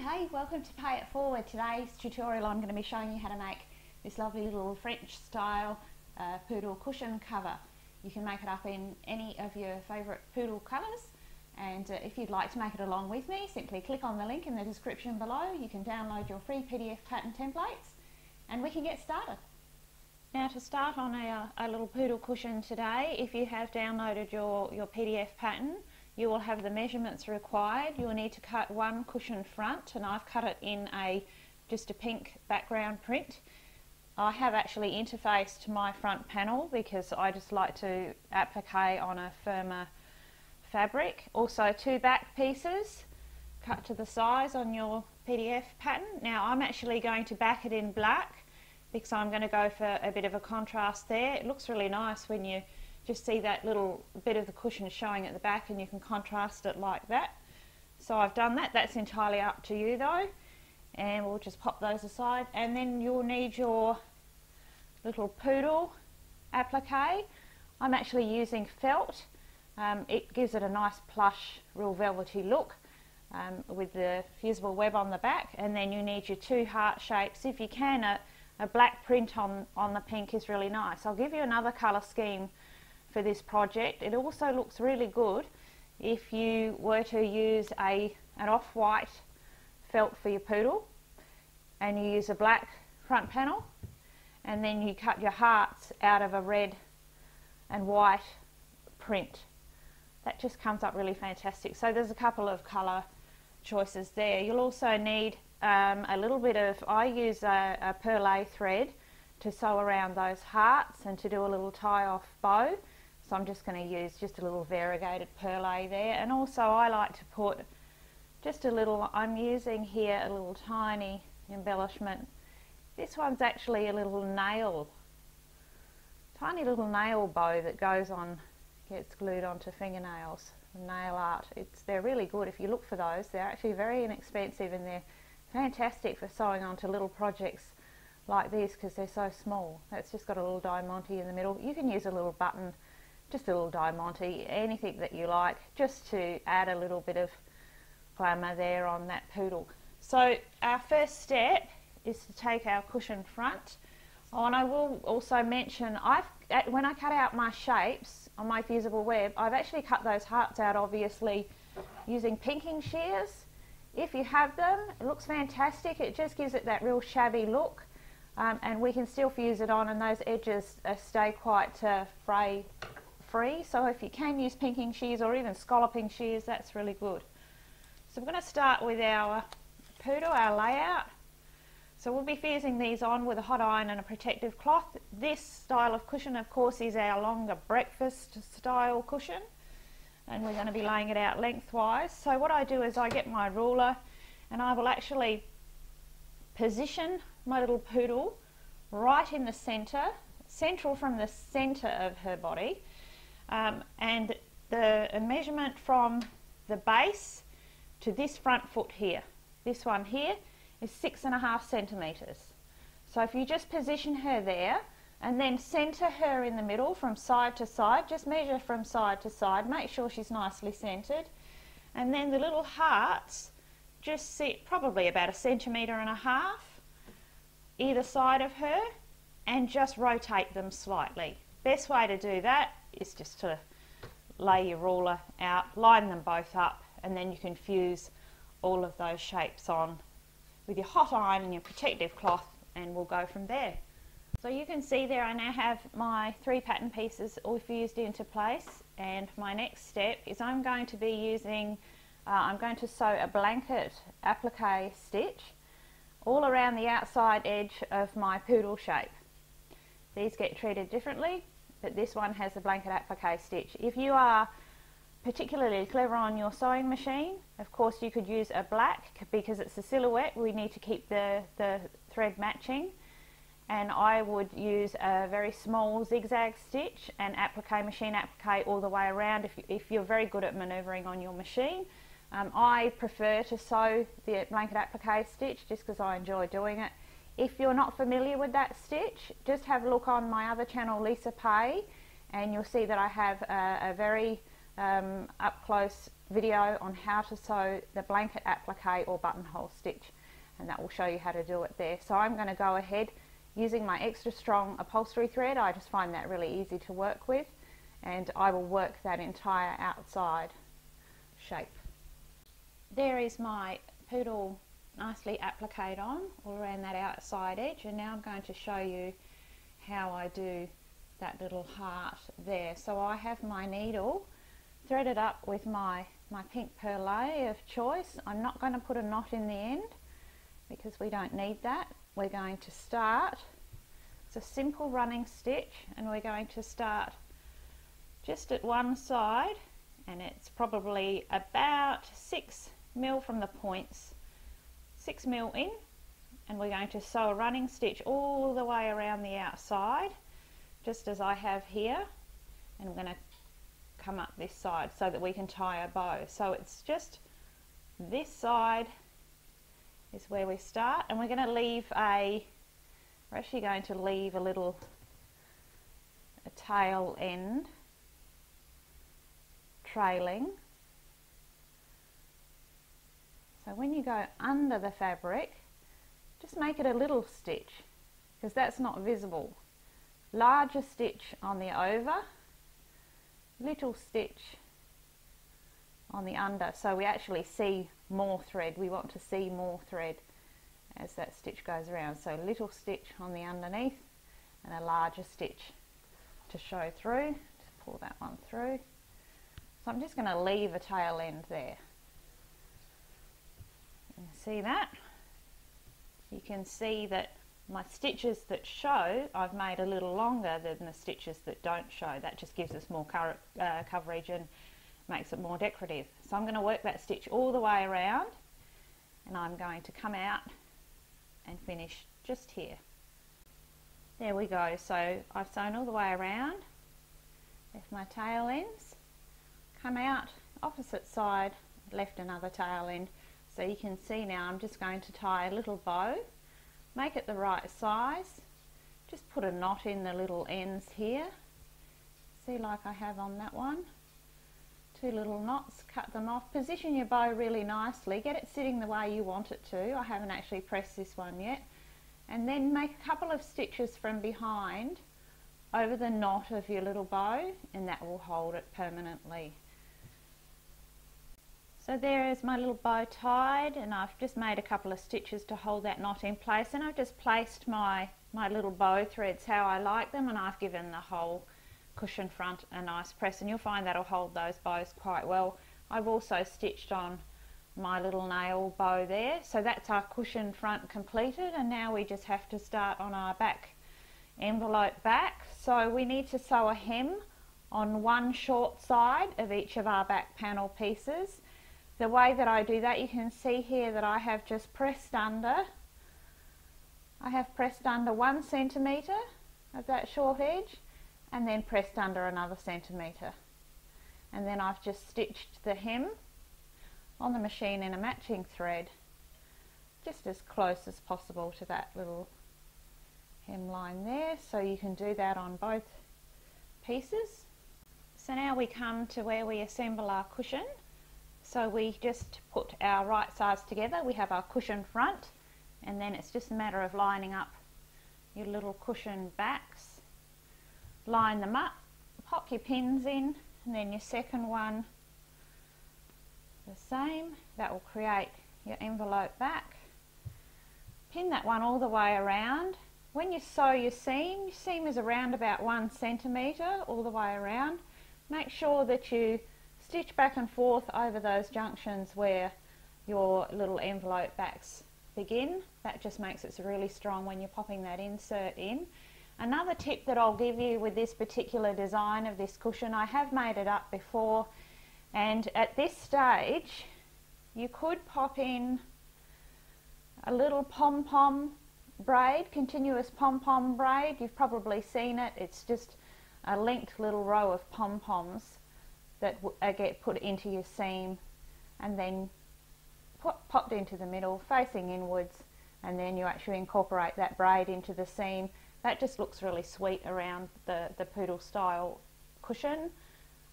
Okay, welcome to Pay It Forward. Today's tutorial I'm going to be showing you how to make this lovely little French style poodle cushion cover. You can make it up in any of your favourite poodle colours, and if you'd like to make it along with me, simply click on the link in the description below. You can download your free PDF pattern templates and we can get started. Now, to start on a little poodle cushion today, if you have downloaded your PDF pattern, you will have the measurements required. You will need to cut one cushion front, and I've cut it in just a pink background print. I have actually interfaced my front panel because I just like to applique on a firmer fabric. Also, two back pieces cut to the size on your PDF pattern. Now, I'm actually going to back it in black because I'm going to go for a bit of a contrast there. It looks really nice when you just see that little bit of the cushion showing at the back, and you can contrast it like that. So I've done that. That's entirely up to you though, and we'll just pop those aside. And then you'll need your little poodle applique. I'm actually using felt. It gives it a nice plush, real velvety look with the fusible web on the back. And then you need your two heart shapes. If you can, a black print on the pink is really nice. I'll give you another colour scheme for this project. It also looks really good if you were to use an off-white felt for your poodle, and you use a black front panel, and then you cut your hearts out of a red and white print. That just comes up really fantastic. So there's a couple of colour choices there. You'll also need a little bit of, I use a perle thread to sew around those hearts and to do a little tie-off bow. So I'm just going to use just a little variegated perle there. And also I like to put just a little, I'm using here a little tiny embellishment. This one's actually a little nail, tiny little nail bow that goes on, gets glued onto fingernails, nail art. They're really good if you look for those. They're actually very inexpensive, and they're fantastic for sewing onto little projects like this because they're so small. That's just got a little diamante in the middle. You can use a little button, just a little diamante, anything that you like, just to add a little bit of glamour there on that poodle. So our first step is to take our cushion front. Oh, and I will also mention, when I cut out my shapes on my fusible web, I've actually cut those hearts out obviously using pinking shears. If you have them, it looks fantastic. It just gives it that real shabby look, and we can still fuse it on, and those edges stay quite fray free. So if you can use pinking shears or even scalloping shears, that's really good. So we're going to start with our poodle, our layout. So we'll be fusing these on with a hot iron and a protective cloth. This style of cushion, of course, is our longer breakfast style cushion, and we're going to be laying it out lengthwise. So what I do is I get my ruler and I will actually position my little poodle right in the centre, central from the centre of her body, and the measurement from the base to this front foot here, this one here, is 6.5 centimetres. So if you just position her there and then centre her in the middle from side to side, just measure from side to side, make sure she's nicely centred, and then the little hearts just sit probably about 1.5 centimetres either side of her, and just rotate them slightly. Best way to do that is just to lay your ruler out, line them both up, and then you can fuse all of those shapes on with your hot iron and your protective cloth, and we'll go from there. So you can see there I now have my 3 pattern pieces all fused into place, and my next step is I'm going to be using, I'm going to sew a blanket applique stitch all around the outside edge of my poodle shape. These get treated differently, but this one has a blanket applique stitch. If you are particularly clever on your sewing machine, of course you could use a black, because it's a silhouette, we need to keep the thread matching, and I would use a very small zigzag stitch and applique, machine applique all the way around if you're very good at manoeuvring on your machine. I prefer to sew the blanket applique stitch just because I enjoy doing it. If you're not familiar with that stitch, just have a look on my other channel, Lisa Pay, and you'll see that I have a very up close video on how to sew the blanket applique or buttonhole stitch, and that will show you how to do it there. So I'm going to go ahead using my extra strong upholstery thread. I just find that really easy to work with, and I will work that entire outside shape. There is my poodle nicely appliqued on all around that outside edge, and now I'm going to show you how I do that little heart there. So I have my needle threaded up with my pink perlé of choice. I'm not going to put a knot in the end because we don't need that. We're going to start, it's a simple running stitch, and we're going to start just at one side, and it's probably about 6 mil from the points, 6 mil in, and we're going to sew a running stitch all the way around the outside, just as I have here, and I'm going to come up this side so that we can tie a bow. So it's just this side is where we start, and we're going to leave we're actually going to leave a tail end trailing. So when you go under the fabric, just make it a little stitch, because that's not visible. Larger stitch on the over, little stitch on the under, so we actually see more thread. We want to see more thread as that stitch goes around. So little stitch on the underneath and a larger stitch to show through. Just pull that one through. So I'm just going to leave a tail end there. You see that? You can see that my stitches that show I've made a little longer than the stitches that don't show. That just gives us more coverage and makes it more decorative. So I'm going to work that stitch all the way around, and I'm going to come out and finish just here. There we go. So I've sewn all the way around, left my tail ends, come out opposite side, left another tail end. So you can see now I'm just going to tie a little bow, make it the right size, just put a knot in the little ends here, see, like I have on that one, 2 little knots, cut them off, position your bow really nicely, get it sitting the way you want it to. I haven't actually pressed this one yet, and then make a couple of stitches from behind over the knot of your little bow, and that will hold it permanently. So there is my little bow tied, and I've just made a couple of stitches to hold that knot in place, and I've just placed my little bow threads how I like them, and I've given the whole cushion front a nice press, and you'll find that'll hold those bows quite well. I've also stitched on my little nail bow there, so that's our cushion front completed, and now we just have to start on our back envelope back. So we need to sew a hem on one short side of each of our back panel pieces. The way that I do that, you can see here that I have just pressed under. I have pressed under 1 centimetre of that short edge, and then pressed under another centimetre. And then I've just stitched the hem on the machine in a matching thread, just as close as possible to that little hemline there. So you can do that on both pieces. So now we come to where we assemble our cushion. So we just put our right sides together. We have our cushion front, and then it's just a matter of lining up your little cushion backs. Line them up, pop your pins in, and then your second one the same. That will create your envelope back. Pin that one all the way around. When you sew your seam is around about 1 centimetre all the way around. Make sure that you stitch back and forth over those junctions where your little envelope backs begin. That just makes it really strong when you're popping that insert in. Another tip that I'll give you with this particular design of this cushion, I have made it up before, and at this stage you could pop in a little pom-pom braid, continuous pom-pom braid. You've probably seen it. It's just a linked little row of pom-poms that get put into your seam and then popped into the middle facing inwards, and then you actually incorporate that braid into the seam. That just looks really sweet around the poodle style cushion.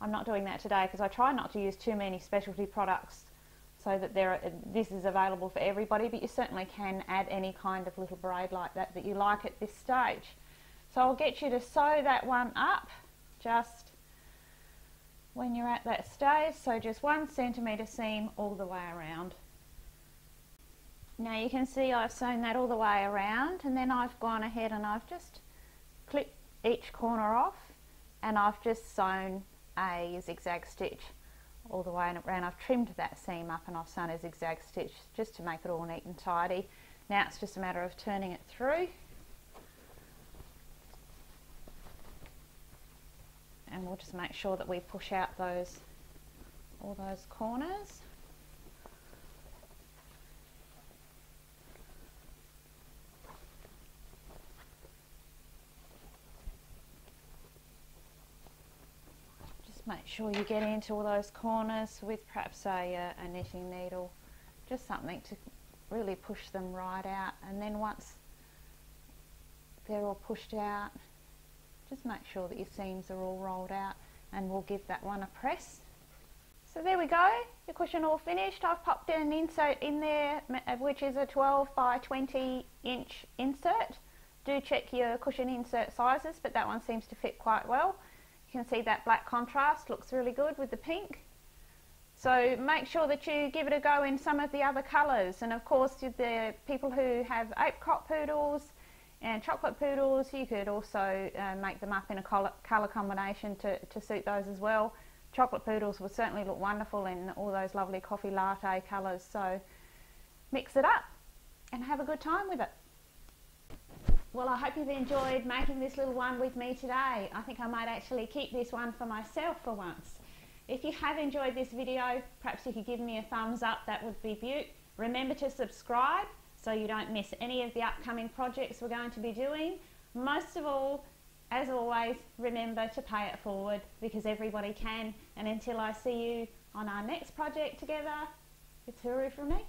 I'm not doing that today because I try not to use too many specialty products so that this is available for everybody, but you certainly can add any kind of little braid like that you like at this stage. So I'll get you to sew that one up just when you're at that stage, so just 1 centimetre seam all the way around. Now you can see I've sewn that all the way around, and then I've gone ahead and I've just clipped each corner off, and I've just sewn a zigzag stitch all the way around. I've trimmed that seam up and I've sewn a zigzag stitch just to make it all neat and tidy. Now it's just a matter of turning it through, and we'll just make sure that we push out all those corners. Make sure you get into all those corners with perhaps a knitting needle, just something to really push them right out. And then once they're all pushed out, just make sure that your seams are all rolled out, and we'll give that one a press. So there we go, your cushion all finished. I've popped an insert in there which is a 12 by 20 inch insert. Do check your cushion insert sizes, but that one seems to fit quite well. You can see that black contrast looks really good with the pink. So make sure that you give it a go in some of the other colours, and of course the people who have apricot poodles and chocolate poodles, you could also make them up in a colour combination to suit those as well. Chocolate poodles would certainly look wonderful in all those lovely coffee latte colours, so mix it up and have a good time with it. Well, I hope you've enjoyed making this little one with me today. I think I might actually keep this one for myself for once. If you have enjoyed this video, perhaps you could give me a thumbs up, that would be beaut. Remember to subscribe so you don't miss any of the upcoming projects we're going to be doing. Most of all, as always, remember to pay it forward, because everybody can. And until I see you on our next project together, it's hooroo from me.